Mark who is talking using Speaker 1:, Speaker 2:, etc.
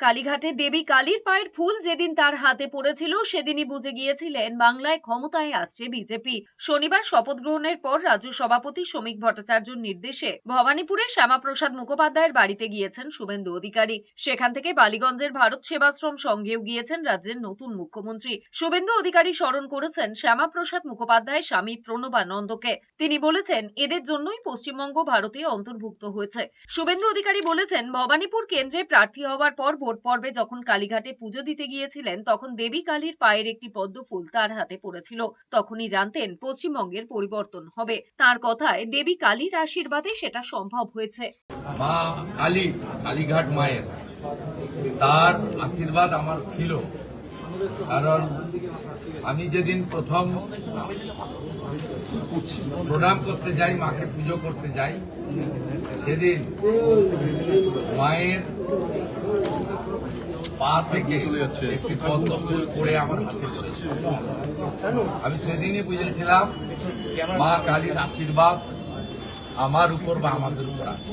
Speaker 1: কালীঘাটে দেবী কালীর পায়ের ফুল যেদিন তার হাতে পড়েছিল সেদিনই বুঝে গিয়েছিলেন বাংলায় ক্ষমতায় আসছে বিজেপি। শনিবার শপথ গ্রহণের পর রাজ্য সভাপতি শ্রমিক ভট্টাচার্যর নির্দেশে ভবানীপুরে শ্যামাপ্রসাদ মুখোপাধ্যায়ের বাড়িতে গিয়েছেন শুভেন্দু অধিকারী। সেখান থেকে বালিগঞ্জের ভারত সেবাশ্রম সংঘেও গিয়েছেন রাজ্যের নতুন মুখ্যমন্ত্রী। শুভেন্দু অধিকারী স্মরণ করেছেন শ্যামাপ্রসাদ মুখোপাধ্যায়ের স্বামী প্রণবানন্দকে। তিনি বলেছেন, এদের জন্যই পশ্চিমবঙ্গ ভারতে অন্তর্ভুক্ত হয়েছে। শুভেন্দু অধিকারী বলেছেন, ভবানীপুর কেন্দ্রে প্রার্থী হওয়ার পর ভোট পর্বে যখন কালীঘাটে পুজো দিতে গিয়েছিলেন তখন দেবী কালীর পায়ের একটি পদ্ম ফুল তার হাতে পড়েছিল। তখনই জানতেন পশ্চিমবঙ্গের পরিবর্তন হবে। তার কথায় দেবী কালীর আশীর্বাদে সেটা সম্ভব হয়েছে।
Speaker 2: মা কালী, কালীঘাট মায়ের তার আশীর্বাদ আমার ছিল, কারণ আমি যেদিন প্রথম প্রণাম করতে যাই, মাকে পুজো করতে যাই, সেদিন মায়ের পা থেকে একটি পদ্ম ফুল পড়ে আমার হাতে পড়েছে। আমি সেদিনই বুঝেছিলাম মা কালীর আশীর্বাদ আমার উপর বা আমাদের উপর আছে।